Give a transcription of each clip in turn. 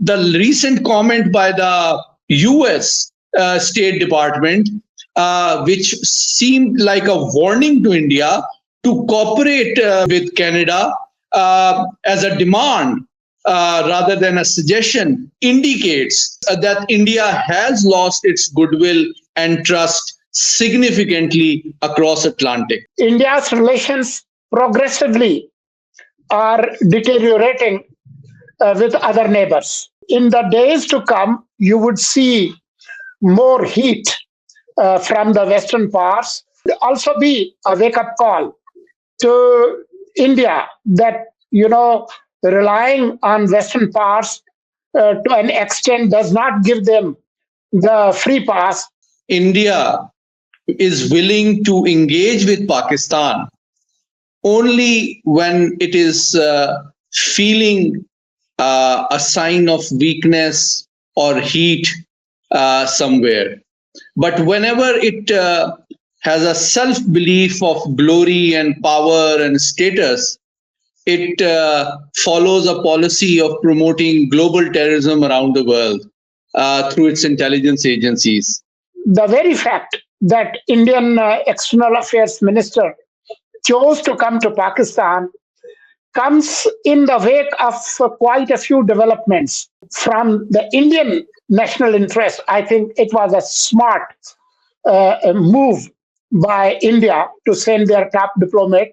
The recent comment by the US State Department, which seemed like a warning to India to cooperate with Canada as a demand rather than a suggestion, indicates that India has lost its goodwill and trust significantly across Atlantic. India's relations progressively are deteriorating with other neighbors. In the days to come, you would see more heat from the Western powers. Also be a wake-up call to India that, relying on Western powers to an extent does not give them the free pass. India is willing to engage with Pakistan only when it is feeling a sign of weakness or heat somewhere. But whenever it has a self-belief of glory and power and status, it follows a policy of promoting global terrorism around the world through its intelligence agencies. The very fact that Indian External Affairs Minister chose to come to Pakistan comes in the wake of quite a few developments. From the Indian national interest, I think it was a smart move by India to send their top diplomat.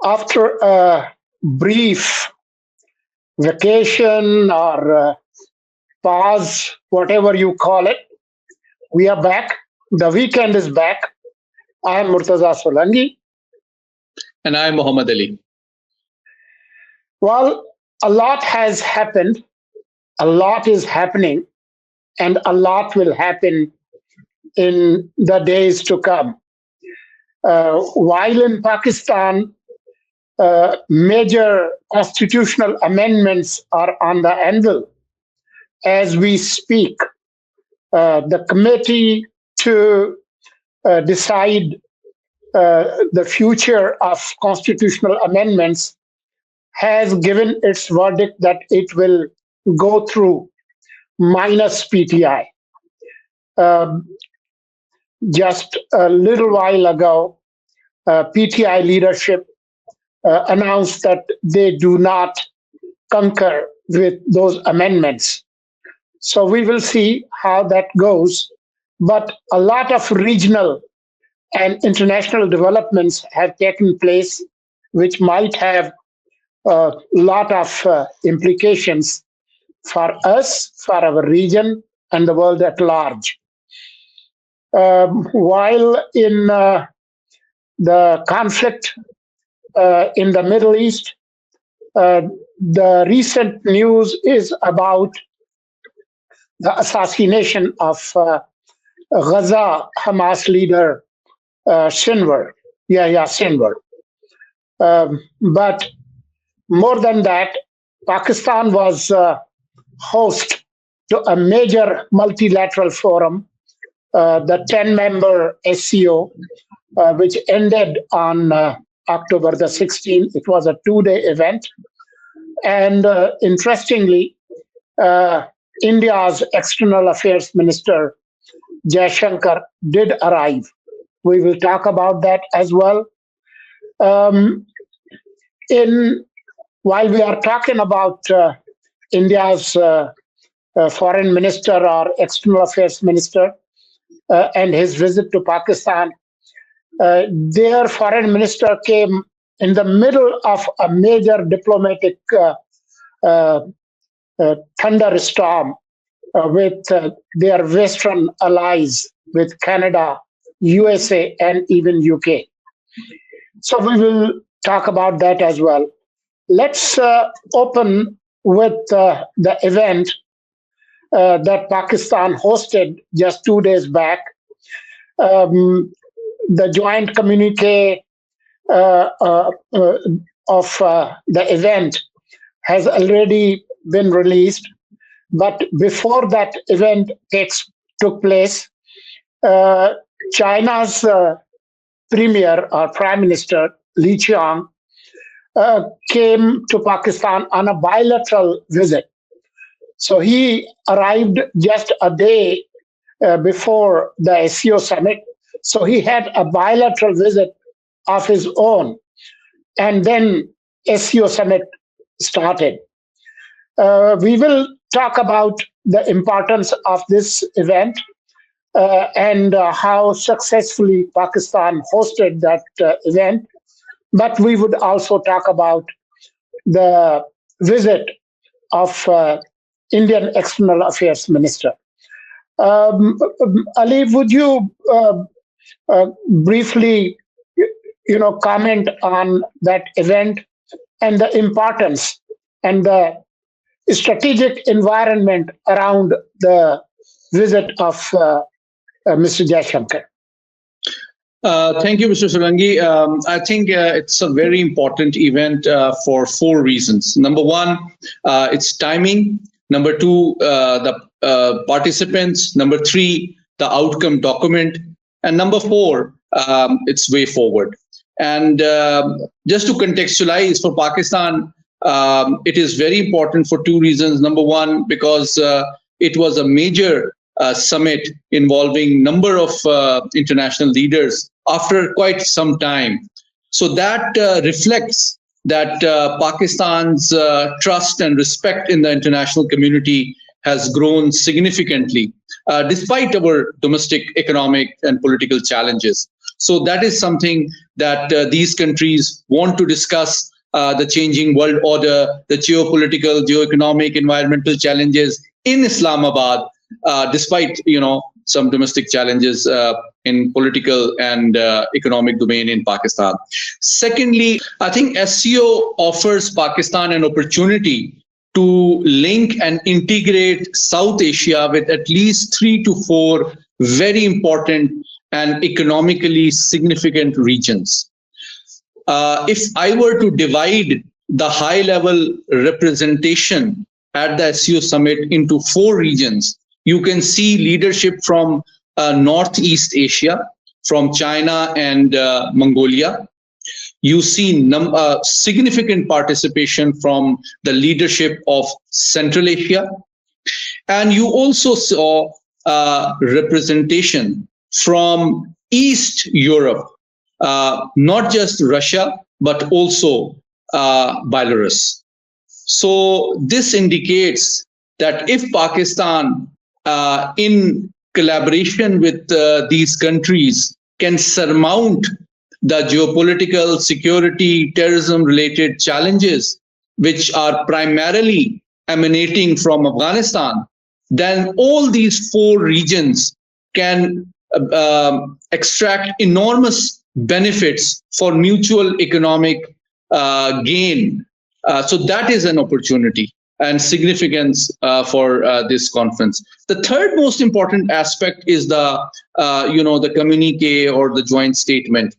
After a brief vacation or pause, whatever you call it, we are back. The weekend is back. I am Murtaza Solangi. And I am Muhammad Ali. Well, a lot has happened, a lot is happening, and a lot will happen in the days to come. While in Pakistan, major constitutional amendments are on the anvil as we speak. The committee to decide the future of constitutional amendments has given its verdict that it will go through minus PTI. Just a little while ago, PTI leadership announced that they do not concur with those amendments. So we will see how that goes. But a lot of regional and international developments have taken place, which might have a lot of implications for us, for our region, and the world at large. While in the conflict in the Middle East, the recent news is about the assassination of Gaza Hamas leader Sinwar, Yahya Sinwar. But more than that, Pakistan was host to a major multilateral forum, the 10-member SCO, which ended on October the 16th. It was a 2-day event. And interestingly, India's External Affairs Minister, Jaishankar, did arrive. We will talk about that as well. While we are talking about India's foreign minister or external affairs minister and his visit to Pakistan, their foreign minister came in the middle of a major diplomatic thunderstorm with their Western allies, with Canada, USA, and even UK. So we will talk about that as well. Let's open with the event that Pakistan hosted just 2 days back. The joint communique of the event has already been released. But before that event took place. China's premier or prime minister, Li Qiang, came to Pakistan on a bilateral visit. So he arrived just a day before the SCO Summit. So he had a bilateral visit of his own. And then SCO Summit started. We will talk about the importance of this event and how successfully Pakistan hosted that event. But we would also talk about the visit of Indian External Affairs Minister. Ali, would you briefly, comment on that event and the importance and the strategic environment around the visit of Mr. Jaishankar? Thank you, Mr. Solangi. I think it's a very important event for four reasons. Number one, its timing. Number two, the participants. Number three, the outcome document. And number four, its way forward. And just to contextualize for Pakistan, it is very important for two reasons. Number one, because it was a major summit involving number of international leaders after quite some time. So that reflects that Pakistan's trust and respect in the international community has grown significantly, despite our domestic economic and political challenges. So that is something that these countries want to discuss, the changing world order, the geopolitical, geoeconomic, environmental challenges in Islamabad, despite some domestic challenges in political and economic domain in Pakistan. Secondly, I think SCO offers Pakistan an opportunity to link and integrate South Asia with at least 3 to 4 very important and economically significant regions. If I were to divide the high-level representation at the SCO Summit into 4 regions, you can see leadership from Northeast Asia, from China and Mongolia. You see significant participation from the leadership of Central Asia. And you also saw representation from East Europe, not just Russia, but also Belarus. So this indicates that if Pakistan, in collaboration with these countries, can surmount the geopolitical, security, terrorism-related challenges, which are primarily emanating from Afghanistan, then all these 4 regions can extract enormous benefits for mutual economic gain. So that is an opportunity and significance for this conference. The third most important aspect is the communique or the joint statement.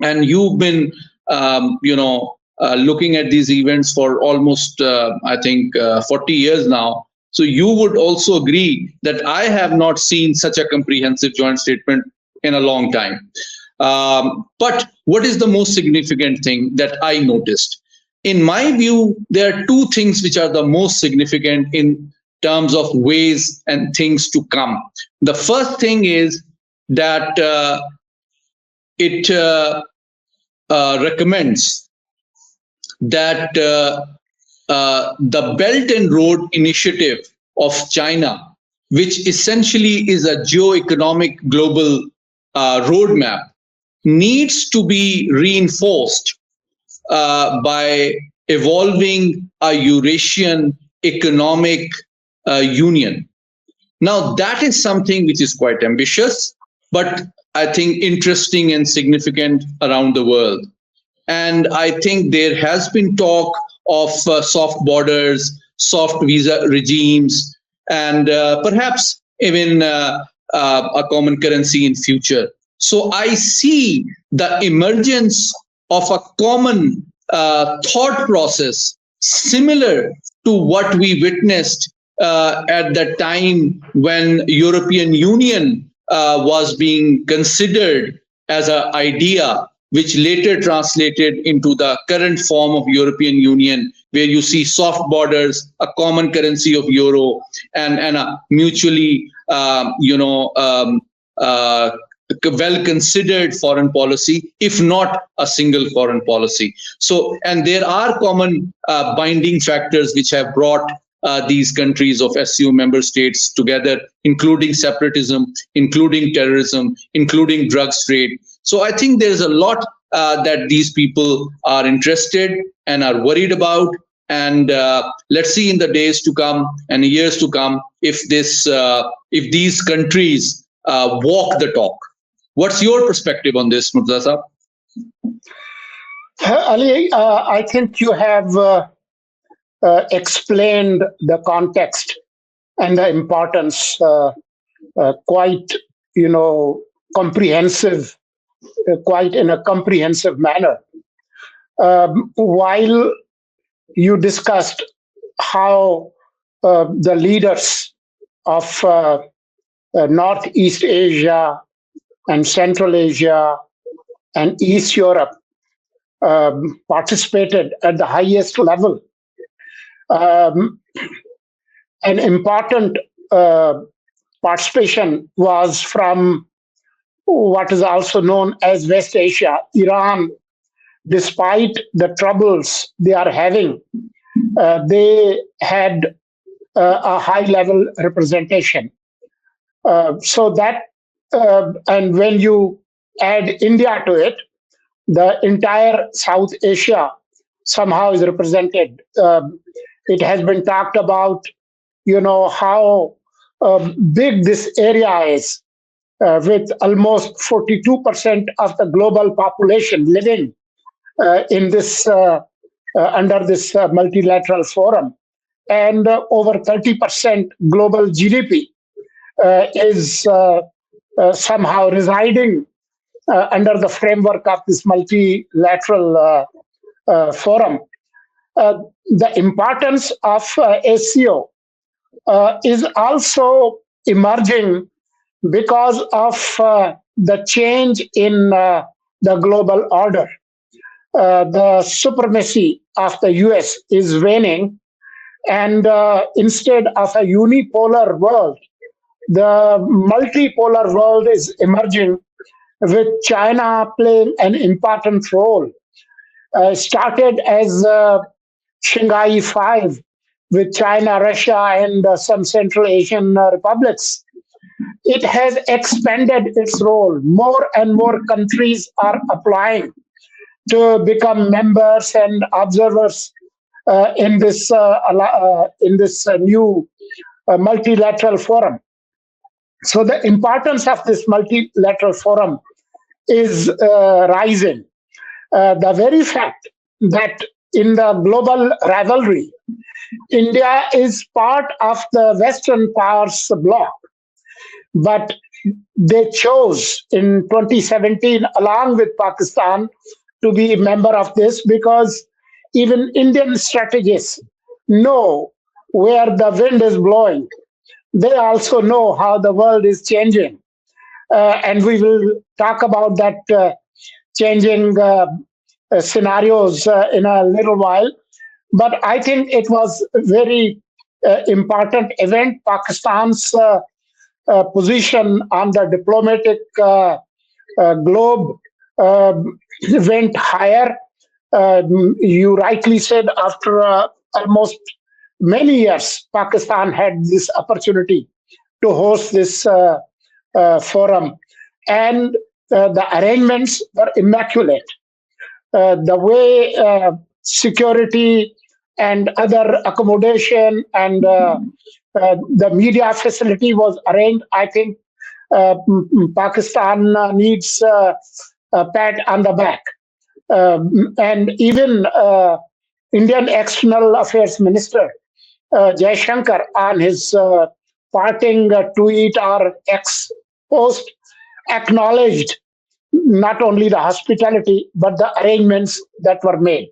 And you've been, looking at these events for almost, 40 years now. So you would also agree that I have not seen such a comprehensive joint statement in a long time. But what is the most significant thing that I noticed? In my view, there are 2 things which are the most significant in terms of ways and things to come. The first thing is that it recommends that the Belt and Road Initiative of China, which essentially is a geo-economic global roadmap, needs to be reinforced by evolving a Eurasian economic union. Now, that is something which is quite ambitious, but I think interesting and significant around the world. And I think there has been talk of soft borders, soft visa regimes, and perhaps even a common currency in future. So I see the emergence of a common thought process similar to what we witnessed at the time when European Union was being considered as an idea, which later translated into the current form of European Union, where you see soft borders, a common currency of euro, and a mutually, uh, well considered foreign policy, if not a single foreign policy. So, and there are common binding factors which have brought these countries of SCO member states together, including separatism, including terrorism, including drugs trade. So I think there's a lot that these people are interested and are worried about. And let's see in the days to come and years to come if these countries walk the talk. What's your perspective on this, Murtaza? Ali, I think you have explained the context and the importance quite, comprehensive, quite in a comprehensive manner. While you discussed how the leaders of Northeast Asia and Central Asia and East Europe participated at the highest level. An important participation was from what is also known as West Asia. Iran, despite the troubles they are having, they had a high level representation. So that, and when you add India to it, the entire South Asia somehow is represented. It has been talked about, how big this area is, with almost 42% of the global population living in this under this multilateral forum, and over 30% global GDP is somehow residing under the framework of this multilateral forum. The importance of SCO is also emerging because of the change in the global order. The supremacy of the US is waning, and instead of a unipolar world, the multipolar world is emerging, with China playing an important role. Started as Shanghai Five, with China, Russia, and some Central Asian republics. It has expanded its role. More and more countries are applying to become members and observers in this new multilateral forum. So the importance of this multilateral forum is rising. The very fact that in the global rivalry, India is part of the Western powers bloc, but they chose in 2017, along with Pakistan, to be a member of this, because even Indian strategists know where the wind is blowing. They also know how the world is changing. And we will talk about that changing scenarios in a little while. But I think it was a very important event. Pakistan's position on the diplomatic globe went higher. You rightly said, after almost many years, Pakistan had this opportunity to host this forum. And the arrangements were immaculate. The way security and other accommodation and the media facility was arranged, I think Pakistan needs a pat on the back. And even Indian External Affairs Minister Jaishankar, on his parting tweet or X post, acknowledged not only the hospitality but the arrangements that were made.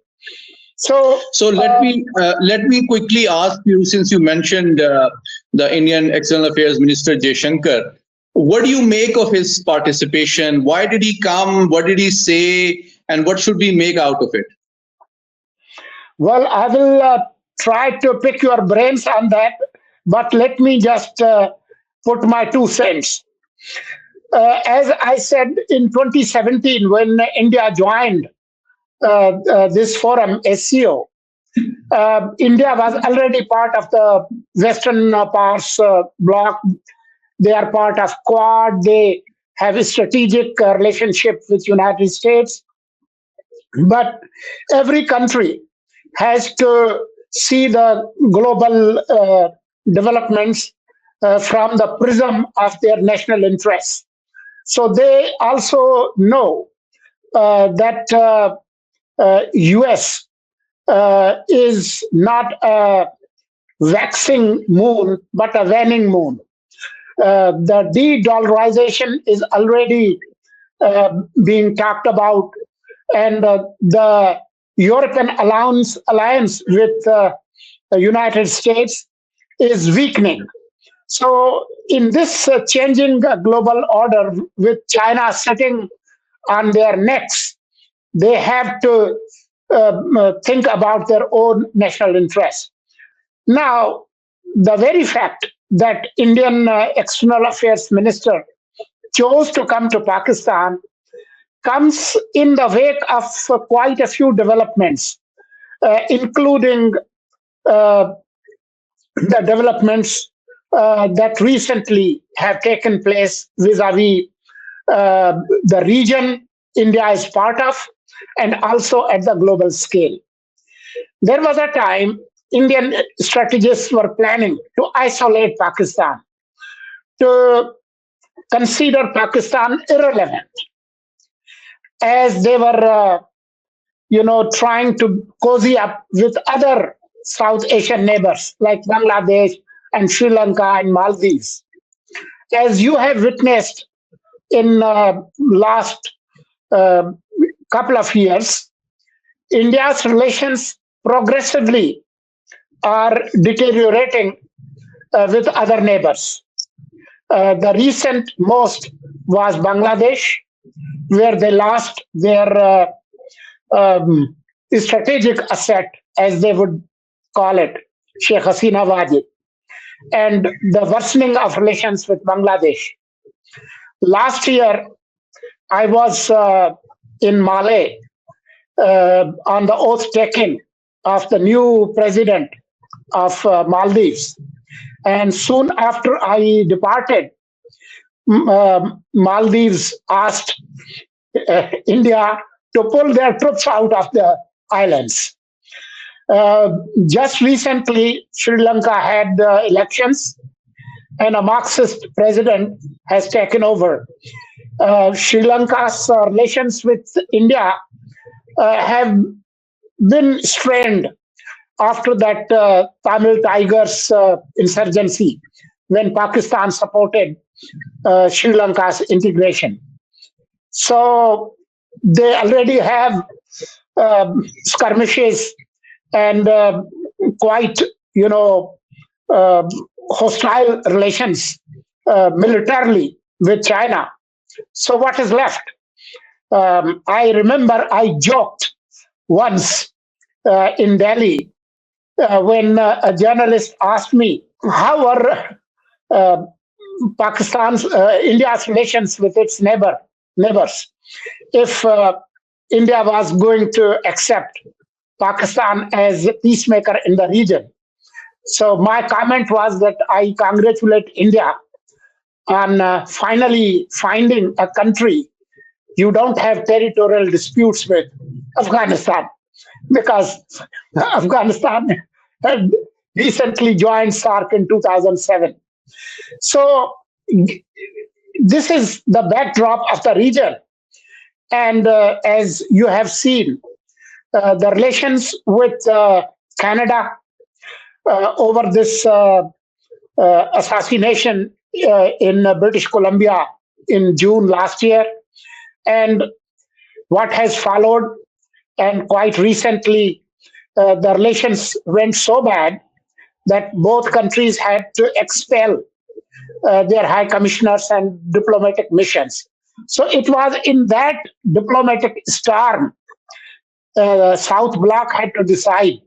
So, So let me quickly ask you, since you mentioned the Indian External Affairs Minister Jaishankar, what do you make of his participation? Why did he come? What did he say? And what should we make out of it? well, I will try to pick your brains on that, but let me just put my 2 cents. As I said in 2017, when India joined this forum, SCO, India was already part of the Western powers bloc. They are part of Quad. They have a strategic relationship with United States. But every country has to see the global developments from the prism of their national interests. So they also know that US is not a waxing moon, but a waning moon. The de-dollarization is already being talked about, and the European alliance with the United States is weakening. So, in this changing global order, with China sitting on their necks, they have to think about their own national interests. Now, the very fact that Indian External Affairs Minister chose to come to Pakistan comes in the wake of quite a few developments, including uh, the developments that recently have taken place vis-a-vis the region India is part of, and also at the global scale. There was a time Indian strategists were planning to isolate Pakistan, to consider Pakistan irrelevant, as they were, trying to cozy up with other South Asian neighbors like Bangladesh and Sri Lanka and Maldives. As you have witnessed in last uh, couple of years, India's relations progressively are deteriorating with other neighbors. The recent most was Bangladesh, where they lost their strategic asset, as they would call it, Sheikh Hasina Wajid, and the worsening of relations with Bangladesh. Last year, I was in Malé on the oath taking of the new president of Maldives. And soon after I departed, Maldives asked India to pull their troops out of the islands. Just recently, Sri Lanka had elections, and a Marxist president has taken over. Sri Lanka's relations with India have been strained after that Tamil Tigers insurgency, when Pakistan supported Sri Lanka's integration. So they already have skirmishes and quite, uh, hostile relations militarily with China. So what is left? I remember I joked once in Delhi when a journalist asked me how are uh, India's relations with its neighbors, if India was going to accept Pakistan as a peacemaker in the region. So my comment was that I congratulate India on finally finding a country you don't have territorial disputes with, Afghanistan, because Afghanistan had recently joined SARC in 2007. So this is the backdrop of the region. And as you have seen, the relations with Canada over this assassination in British Columbia in June last year, and what has followed, and quite recently, the relations went so bad that both countries had to expel their high commissioners and diplomatic missions. So it was in that diplomatic storm, South Bloc had to decide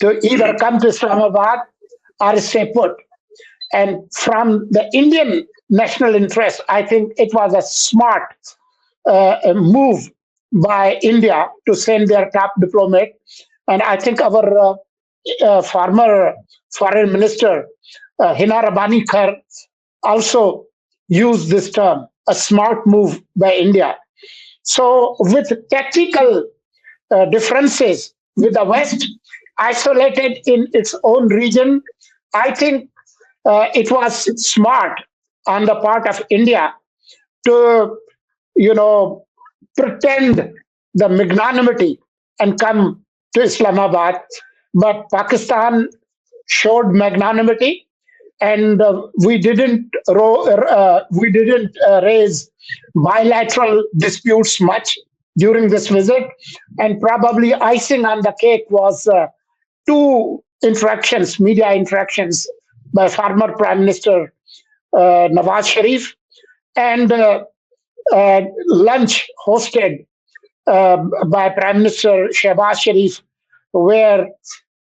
to either come to Islamabad or stay put. And from the Indian national interest, I think it was a smart move by India to send their top diplomat. And I think our former foreign minister, Hina Rabbani Kar, also used this term, a smart move by India. So, with tactical differences with the West, isolated in its own region, I think it was smart on the part of India to, pretend the magnanimity and come to Islamabad. But Pakistan showed magnanimity, and we didn't raise bilateral disputes much during this visit, and probably icing on the cake was two interactions, media interactions by former Prime Minister Nawaz Sharif, and lunch hosted by Prime Minister Shehbaz Sharif, where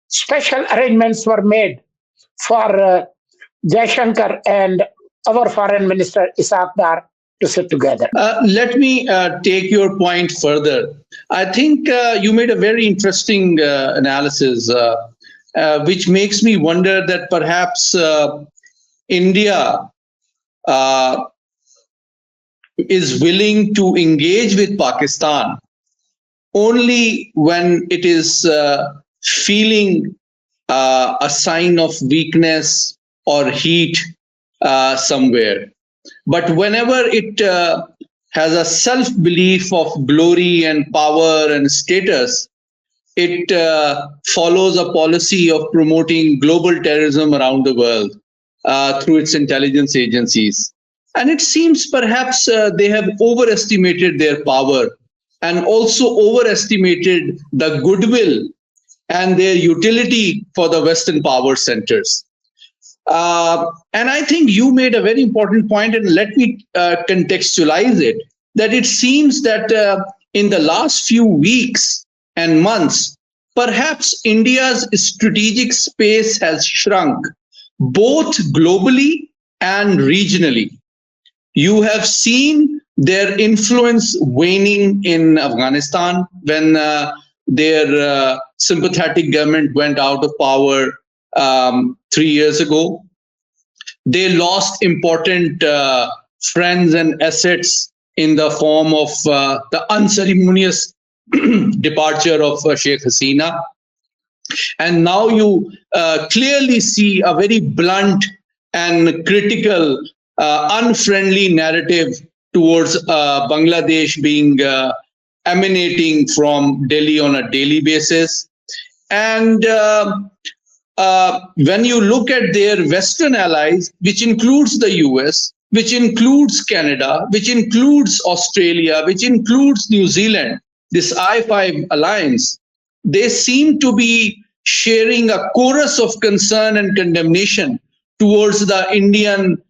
special arrangements were made for Jaishankar and our Foreign Minister Ishaq Dar to sit together. Let me take your point further. I think you made a very interesting analysis, which makes me wonder that perhaps India is willing to engage with Pakistan only when it is feeling a sign of weakness or heat somewhere. But whenever it has a self-belief of glory and power and status, it follows a policy of promoting global terrorism around the world through its intelligence agencies. And it seems perhaps they have overestimated their power and also overestimated the goodwill and their utility for the Western power centers. And I think you made a very important point, and let me contextualize it, that it seems that in the last few weeks and months, perhaps India's strategic space has shrunk, both globally and regionally. You have seen their influence waning in Afghanistan when their sympathetic government went out of power 3 years ago. They lost important friends and assets in the form of the unceremonious departure of Sheikh Hasina. And now you clearly see a very blunt and critical, unfriendly narrative towards Bangladesh being emanating from Delhi on a daily basis. And when you look at their Western allies, which includes the US, which includes Canada, which includes Australia, which includes New Zealand, this I-5 alliance, they seem to be sharing a chorus of concern and condemnation towards the Indian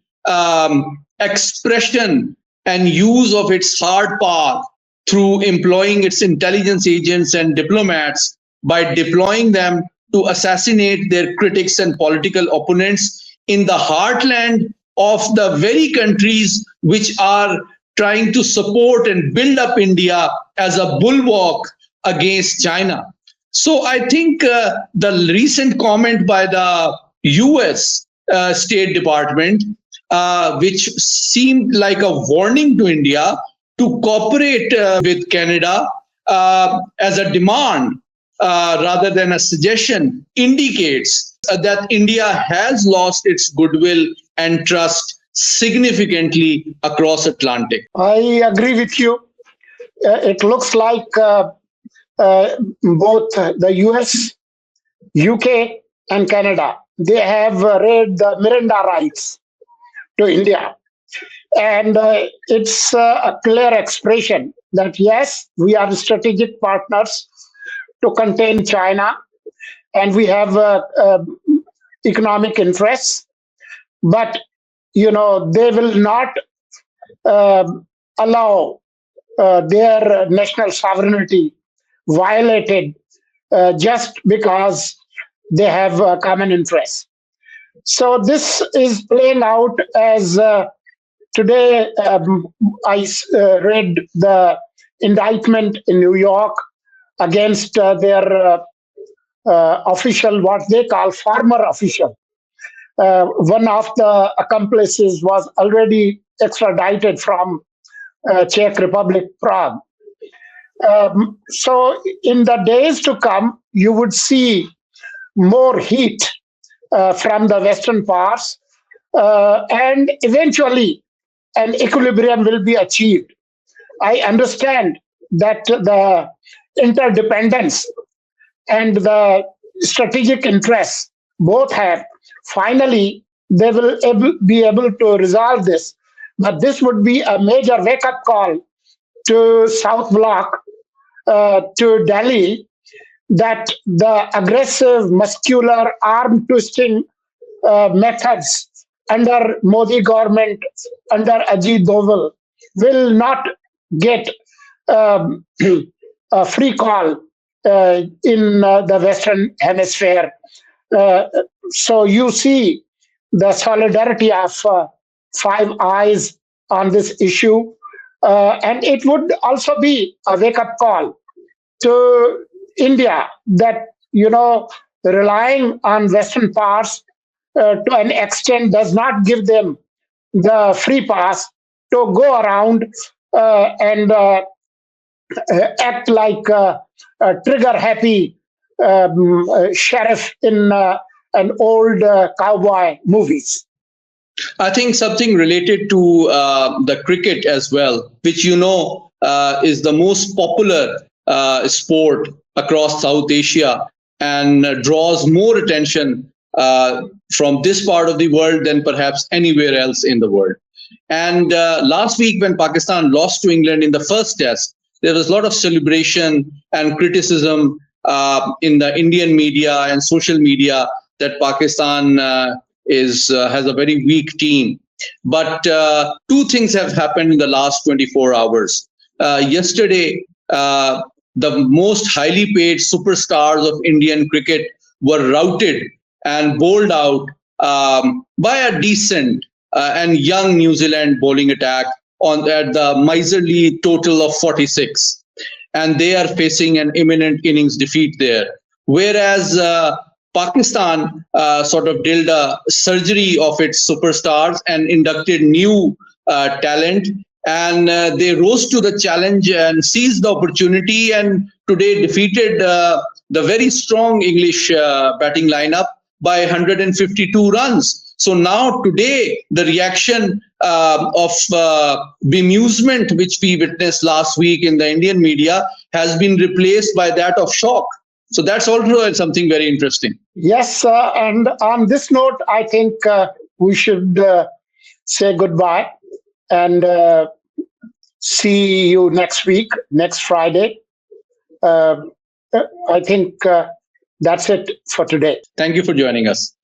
expression and use of its hard power through employing its intelligence agents and diplomats by deploying them to assassinate their critics and political opponents in the heartland of the very countries which are trying to support and build up India as a bulwark against China. So I think the recent comment by the US State Department, which seemed like a warning to India to cooperate with Canada as a demand rather than a suggestion, indicates that India has lost its goodwill and trust significantly across Atlantic. I agree with you. It looks like both the US, UK, and Canada, they have read the Miranda rights to India. And it's a clear expression that, yes, we are strategic partners to contain China, and we have economic interests. But they will not allow their national sovereignty violated just because they have common interests. So this is playing out as today I read the indictment in New York against their official, what they call former official. One of the accomplices was already extradited from Czech Republic, Prague. So in the days to come, you would see more heat from the Western powers, and eventually an equilibrium will be achieved. I understand that the interdependence and the strategic interests both have. Finally, they will be able to resolve this. But this would be a major wake-up call to South Bloc, to Delhi, that the aggressive, muscular, arm-twisting methods under Modi government, under Ajit Doval, will not get a free call in the Western Hemisphere. So you see the solidarity of Five Eyes on this issue. And it would also be a wake-up call to India that, relying on Western powers to an extent does not give them the free pass to go around and act like a trigger-happy sheriff in an old cowboy movies. I think something related to the cricket as well, which is the most popular sport across South Asia and draws more attention from this part of the world than perhaps anywhere else in the world. And last week, when Pakistan lost to England in the first test, there was a lot of celebration and criticism in the Indian media and social media that Pakistan has a very weak team. But two things have happened in the last 24 hours. Yesterday, the most highly paid superstars of Indian cricket were routed and bowled out by a decent and young New Zealand bowling attack at the miserly total of 46. And they are facing an imminent innings defeat there. Whereas Pakistan sort of did a surgery of its superstars and inducted new talent. And they rose to the challenge and seized the opportunity, and today defeated the very strong English batting lineup by 152 runs. So now today, the reaction of bemusement, which we witnessed last week in the Indian media, has been replaced by that of shock. So that's also something very interesting. Yes, and on this note, I think we should say goodbye and see you next week, next Friday. I think that's it for today. Thank you for joining us.